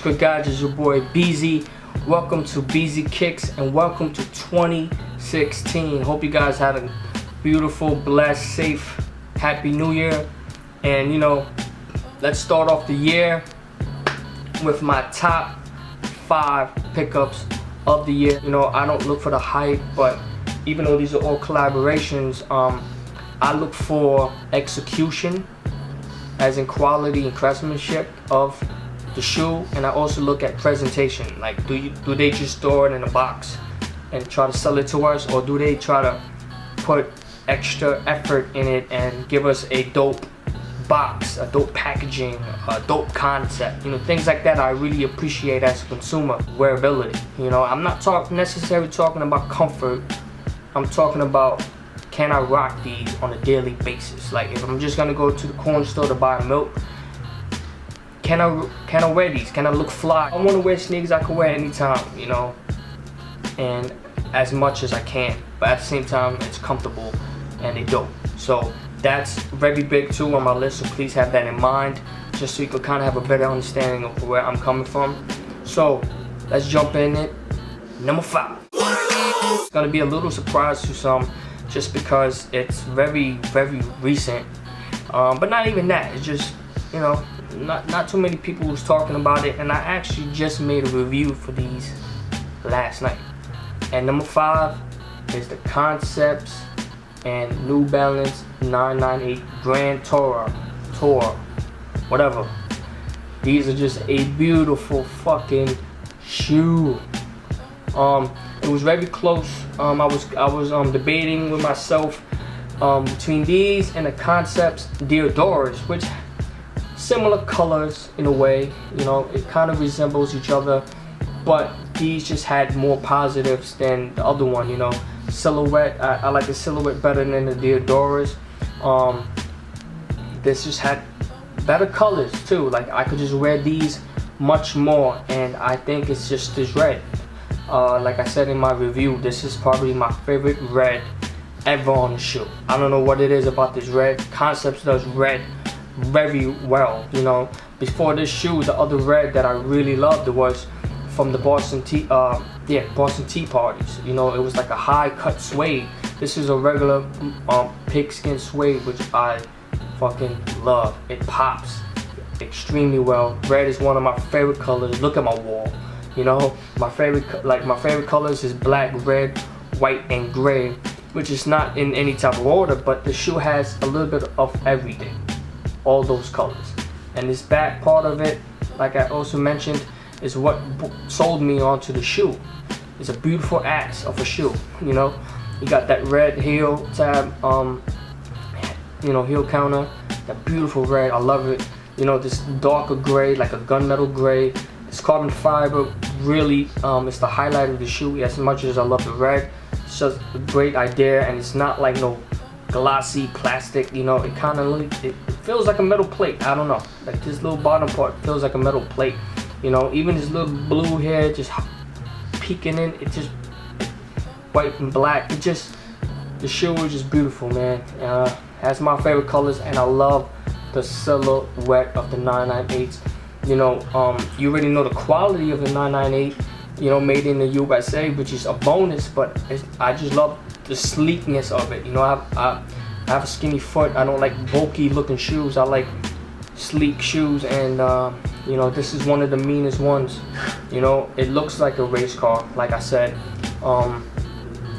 good, guys? It's your boy BZ. Welcome to BZ Kicks and welcome to 2016. Hope you guys had a beautiful, blessed, safe, happy new year. And let's start off the year with my top 5 pickups of the year. I don't look for the hype, but even though these are all collaborations, I look for execution, as in quality and craftsmanship of the shoe, and I also look at presentation. Like, do they just store it in a box and try to sell it to us, or do they try to put extra effort in it and give us a dope box, a dope packaging, a dope concept, things like that I really appreciate as a consumer. Wearability, I'm not necessarily talking about comfort. I'm talking about, can I rock these on a daily basis? Like, if I'm just gonna go to the corner store to buy milk, can I wear these? Can I look fly? I want to wear sneakers I can wear anytime, and as much as I can, but at the same time it's comfortable and they dope. So that's very big too on my list, so please have that in mind, just so you can kind of have a better understanding of where I'm coming from. So let's jump in it. Number 5. It's gonna be a little surprise to some, just because it's very, very recent, but not even that. It's just, not too many people was talking about it, and I actually just made a review for these last night. And number 5 is the Concepts and New Balance 998 Grand Tour, whatever. These are just a beautiful fucking shoe. It was very close. I was debating with myself between these and the Concepts Deodoras, which similar colors in a way. It kind of resembles each other, but these just had more positives than the other one. Silhouette. I like the silhouette better than the Deodoras. This just had better colors too. Like, I could just wear these much more, and I think it's just this red. Like I said in my review, this is probably my favorite red ever on the shoe. I don't know what it is about this red. Concepts does red very well. Before this shoe, the other red that I really loved was from the Boston Tea Parties. It was like a high cut suede. This is a regular pigskin suede, which I fucking love. It pops extremely well. Red is one of my favorite colors. Look at my wall. My favorite colors is black, red, white, and gray, which is not in any type of order, but the shoe has a little bit of everything, all those colors. And this back part of it, like I also mentioned, is what sold me onto the shoe. It's a beautiful ass of a shoe. You got that red heel tab, heel counter, that beautiful red. I love it. This darker gray, like a gunmetal gray. This carbon fiber really is the highlight of the shoe. As much as I love the red, it's just a great idea, and it's not like no glossy plastic. It kind of it feels like a metal plate. I don't know, like this little bottom part feels like a metal plate. Even this little blue here just peeking in, it just white and black. The shoe is just beautiful, man. Has my favorite colors, and I love the silhouette of the 998s. You already know the quality of the 998, made in the USA, which is a bonus, but I just love the sleekness of it. I have a skinny foot. I don't like bulky looking shoes. I like sleek shoes, and this is one of the meanest ones. It looks like a race car, like I said.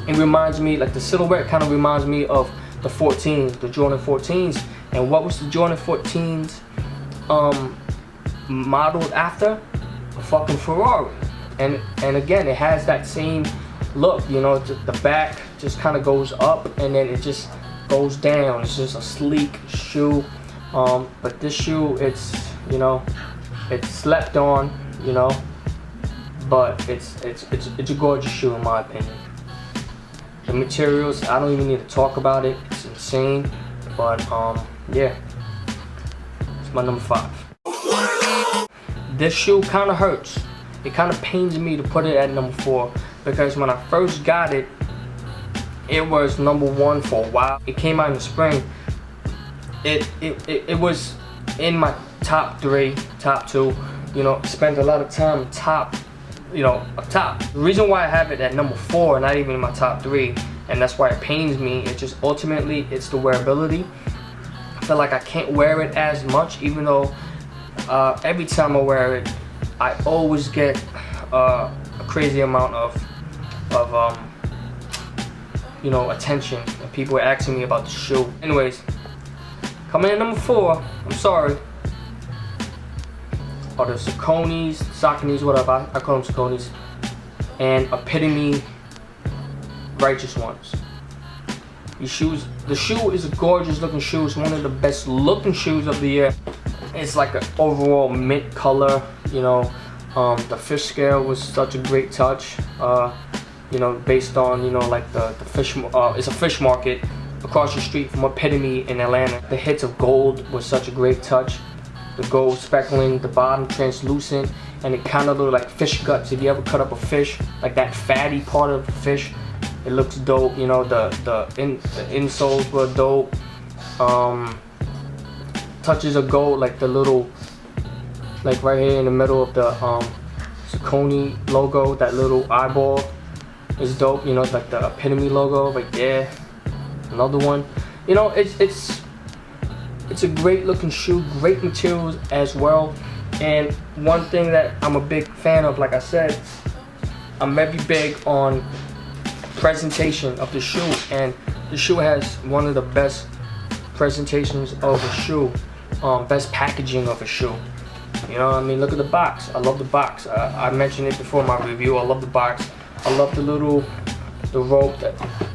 It reminds me, like the silhouette kind of reminds me of the 14s, the Jordan 14s. And what was the Jordan 14s modeled after? A fucking Ferrari. And again, it has that same look. The back just kind of goes up and then it just goes down. It's just a sleek shoe. But this shoe, it's slept on, but it's a gorgeous shoe in my opinion. The materials, I don't even need to talk about it. It's insane. But yeah, it's my number 5. This shoe kind of hurts. It kind of pains me to put it at number 4, because when I first got it, it was number 1 for a while. It came out in the spring. It was in my top 3, top 2, you know, spend a lot of time top, you know, up top. The reason why I have it at number 4, not even in my top 3, and that's why it pains me, it's just ultimately it's the wearability. I feel like I can't wear it as much, even though every time I wear it, I always get a crazy amount of you know, attention, and people are asking me about the shoe. Anyways, coming in number 4, I'm sorry, are the Sauconys, whatever, I call them Sauconys, and Epitome Righteous Ones. These shoes, the shoe is a gorgeous looking shoe. It's one of the best looking shoes of the year. It's like an overall mint color, you know. The fish scale was such a great touch, you know, based on, you know, like the fish, it's a fish market across the street from Epitome in Atlanta. The hits of gold was such a great touch. The gold speckling, the bottom translucent, and it kind of looked like fish guts. If you ever cut up a fish, like that fatty part of the fish, it looks dope. You know, the insoles were dope. Touches of gold, like the little, like right here in the middle of the Saucony logo, that little eyeball is dope. You know, it's like the Epitome logo right there. Another one. You know, it's a great looking shoe, great materials as well. And one thing that I'm a big fan of, like I said, I'm very big on presentation of the shoe, and the shoe has one of the best presentations of a shoe, best packaging of a shoe. You know what I mean? Look at the box. I love the box. I mentioned it before in my review. I love the box. I love the rope that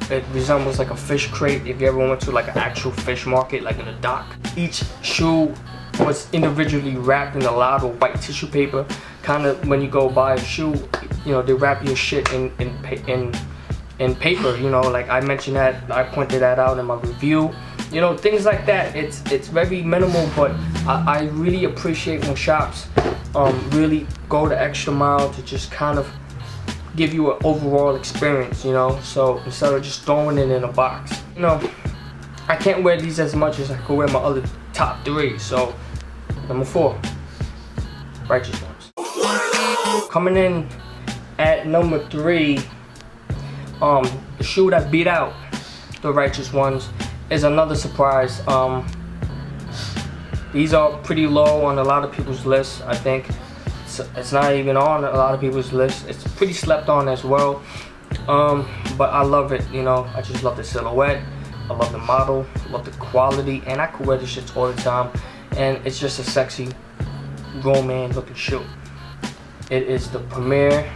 it resembles like a fish crate. If you ever went to like an actual fish market, like in a dock. Each shoe was individually wrapped in a lot of white tissue paper. Kind of when you go buy a shoe, you know, they wrap your shit in paper. You know, like I mentioned that, I pointed that out in my review. You know, things like that. It's very minimal, but I really appreciate when shops really go the extra mile to just kind of give you an overall experience, you know. So instead of just throwing it in a box, you know, I can't wear these as much as I could wear my other top 3. So number 4, Righteous Ones. Coming in at number 3, the shoe that beat out the Righteous Ones is another surprise. These are pretty low on a lot of people's lists. I think it's not even on a lot of people's lists. It's pretty slept on as well, but I love it. You know, I just love the silhouette, I love the model, I love the quality, and I could wear this shit all the time, and it's just a sexy grown man looking shoe. It is the Premier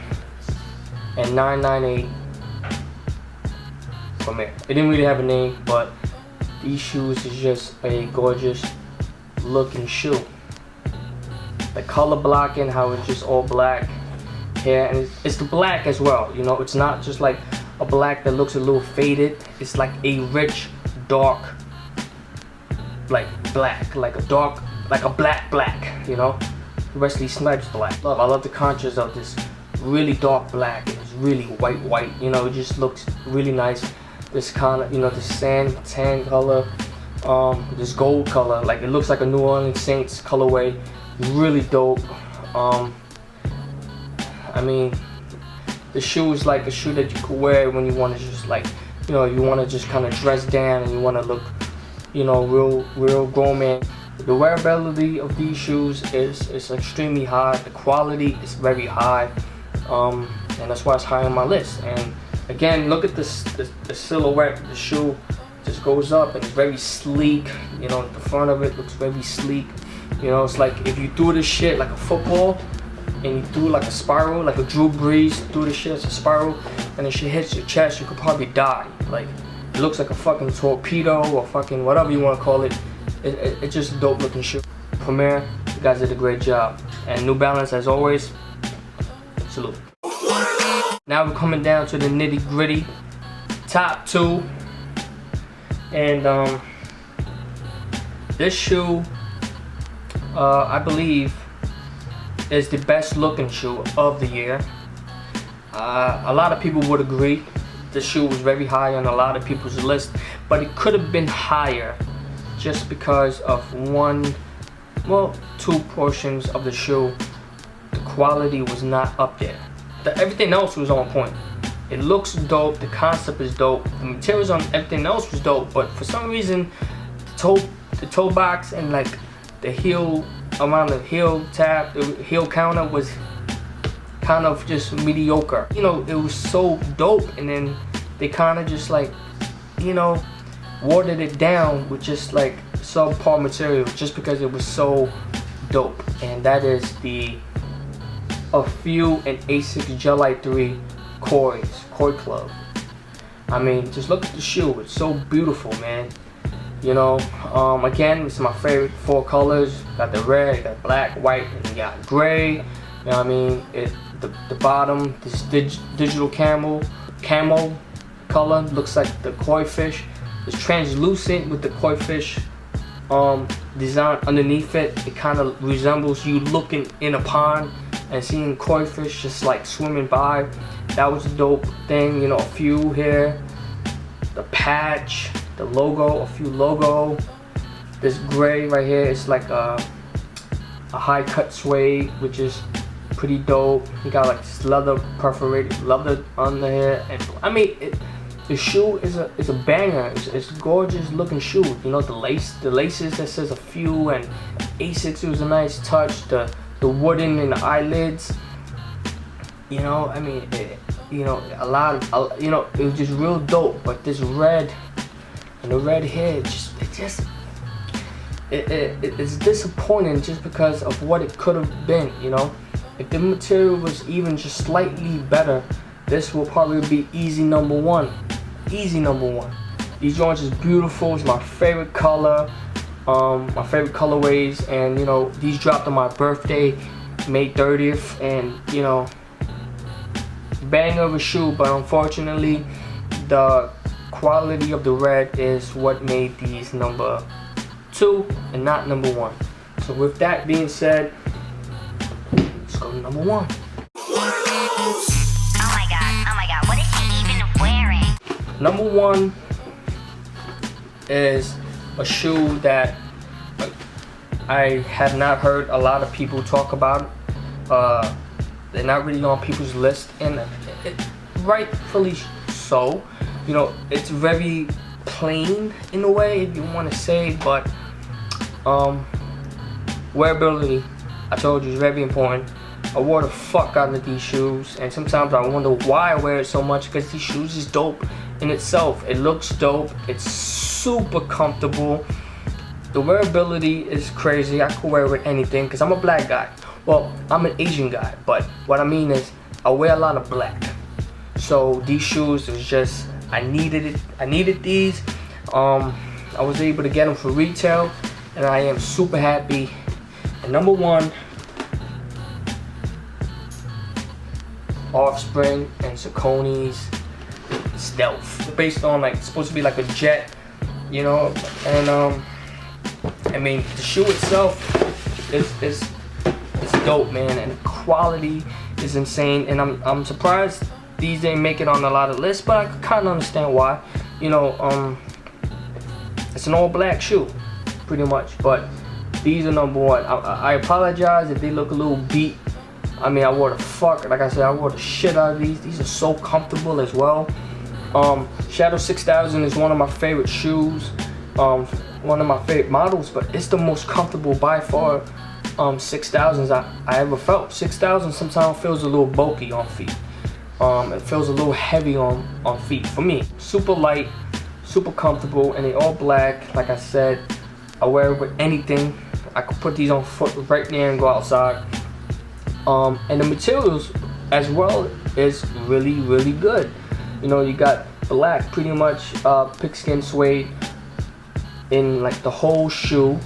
and 998 Premier. It didn't really have a name, but these shoes is just a gorgeous looking shoe. The color blocking, how it's just all black here, and it's the black as well. You know, it's not just like a black that looks a little faded. It's like a rich, dark, like black, like a dark, like a black. You know, Wesley Snipes black. I love the contrast of this really dark black, and it's really white. You know, it just looks really nice. This kind of, you know, the sand tan color, this gold color, like it looks like a New Orleans Saints colorway. Really dope. I mean, the shoe is like a shoe that you could wear when you want to just like, you know, you want to just kind of dress down and you want to look, you know, real grown man. The wearability of these shoes is extremely high. The quality is very high, and that's why it's high on my list. And again, look at the silhouette of the shoe. Just goes up and it's very sleek. You know, the front of it looks very sleek. You know, it's like if you threw this shit like a football and you threw like a spiral, like a Drew Brees threw this shit as a spiral, and the shit hits your chest, you could probably die. Like, it looks like a fucking torpedo or fucking whatever you want to call it. It's just a dope looking shoe. Premier, you guys did a great job. And New Balance, as always, salute. Now we're coming down to the nitty gritty. Top 2. And this shoe, I believe, is the best looking shoe of the year. A lot of people would agree. This shoe was very high on a lot of people's list, but it could have been higher just because of 2 portions of the shoe. quality was not up there. Everything else was on point. It looks dope, the concept is dope, the materials on everything else was dope, but for some reason, the toe box and like the heel, around the heel tab, the heel counter was kind of just mediocre. You know, it was so dope, and then they kind of just like, you know, watered it down with just like subpar material just because it was so dope. And that is the HELLOO and Asics Gel Lyte 3 Koi Club. I mean, just look at the shoe. It's so beautiful, man. You know, again, it's my favorite 4 colors. Got the red, got black, white, and you got gray. You know what I mean? The bottom, this digital camo color looks like the koi fish. It's translucent with the koi fish design underneath it. It kind of resembles you looking in a pond and seeing koi fish just like swimming by. That was a dope thing. You know, a few here, the patch, the logo, a few logo. This gray right here is like a high cut suede, which is pretty dope. You got like this leather, perforated leather under here, and I mean, the shoe is a banger. It's a gorgeous looking shoe. You know, the laces that says HELLOO and Asics, it was a nice touch. The wooden in the eyelids. You know, I mean, you know, you know, it was just real dope. But this red and the red hair, it's disappointing just because of what it could have been. You know, if the material was even just slightly better, this will probably be easy number one. Easy number one. These joints is beautiful. It's my favorite color. My favorite colorways, and you know, these dropped on my birthday, May 30th, and you know, banger of a shoe. But unfortunately, the quality of the red is what made these number 2 and not number 1. So with that being said, let's go to number 1. Oh my god, what is she even wearing? Number 1 is a shoe that I have not heard a lot of people talk about. They're not really on people's list, and rightfully so. You know, it's very plain in a way, if you want to say, but wearability, I told you, is very important. I wore the fuck out of these shoes, and sometimes I wonder why I wear it so much, because these shoes is dope in itself. It looks dope, it's super comfortable. The wearability is crazy. I could wear it with anything because I'm a black guy. Well, I'm an Asian guy, but what I mean is I wear a lot of black. So these shoes was just, I needed it. I needed these. I was able to get them for retail, and I am super happy. And number 1, Offspring and Saucony's Stealth, based on like, it's supposed to be like a jet, you know. And I mean, the shoe itself is dope, man, and the quality is insane. And I'm surprised these didn't make it on a lot of lists, but I kind of understand why. You know, it's an all black shoe, pretty much. But these are number 1. I apologize if they look a little beat. I mean, I wore the fuck, like I said, I wore the shit out of these. These are so comfortable as well. Shadow 6000 is one of my favorite shoes. One of my favorite models, but it's the most comfortable by far 6000s I ever felt. 6000 sometimes feels a little bulky on feet. It feels a little heavy on feet for me. Super light, super comfortable, and they all black. Like I said, I wear it with anything. I could put these on foot right there and go outside. And the materials as well is really, really good. You know, you got black, pretty much pigskin suede in like the whole shoe,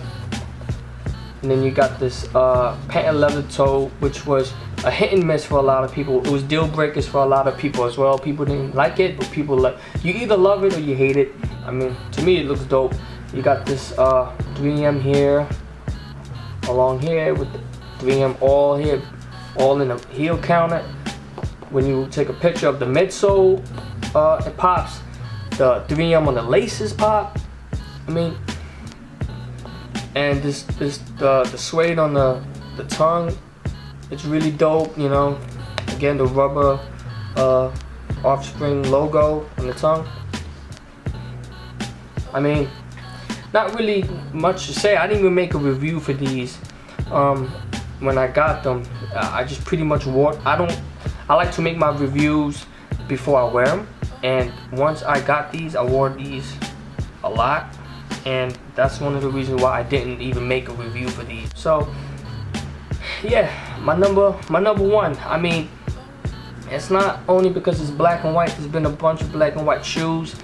and then you got this patent leather toe, which was a hit and miss for a lot of people. It was deal breakers for a lot of people as well. People didn't like it, but people like, you either love it or you hate it. I mean, to me it looks dope. You got this 3M here, along here with the 3M all here, all in the heel counter. When you take a picture of the midsole, it pops. The 3M on the laces pop. I mean, and the suede on the tongue It's really dope, you know. Again, the rubber Offspring logo on the tongue. I mean, not really much to say. I didn't even make a review for these when I got them. I just pretty much wore. I like to make my reviews before I wear them, and once I got these, I wore these a lot, and that's one of the reasons why I didn't even make a review for these. So yeah, my number one. I mean, it's not only because it's black and white. There's been a bunch of black and white shoes.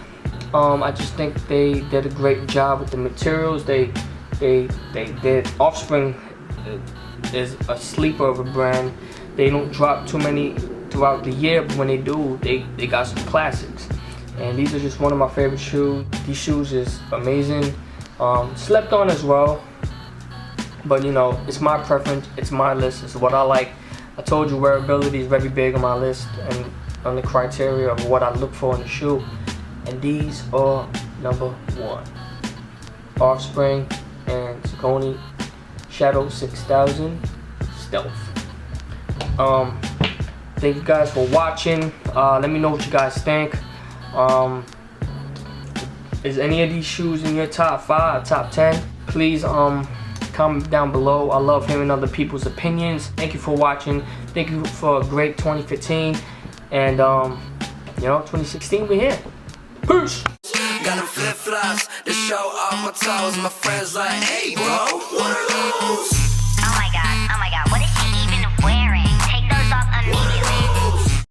I just think they did a great job with the materials. They did. Offspring is a sleeper of a brand. They don't drop too many throughout the year, but when they do, they got some classics. And these are just one of my favorite shoes. These shoes is amazing. Slept on as well, but you know, it's my preference, it's my list, it's what I like. I told you wearability is very big on my list and on the criteria of what I look for in a shoe. And these are number one. Offspring and Saucony Shadow 6000 Stealth. Thank you guys for watching. Let me know what you guys think. Is any of these shoes in your top 5, top 10? Please comment down below. I love hearing other people's opinions. Thank you for watching. Thank you for a great 2015. And you know, 2016 we're here. Peace. Got them flip-flops to show off my toes. My friends like, hey bro, what are those? Oh my god.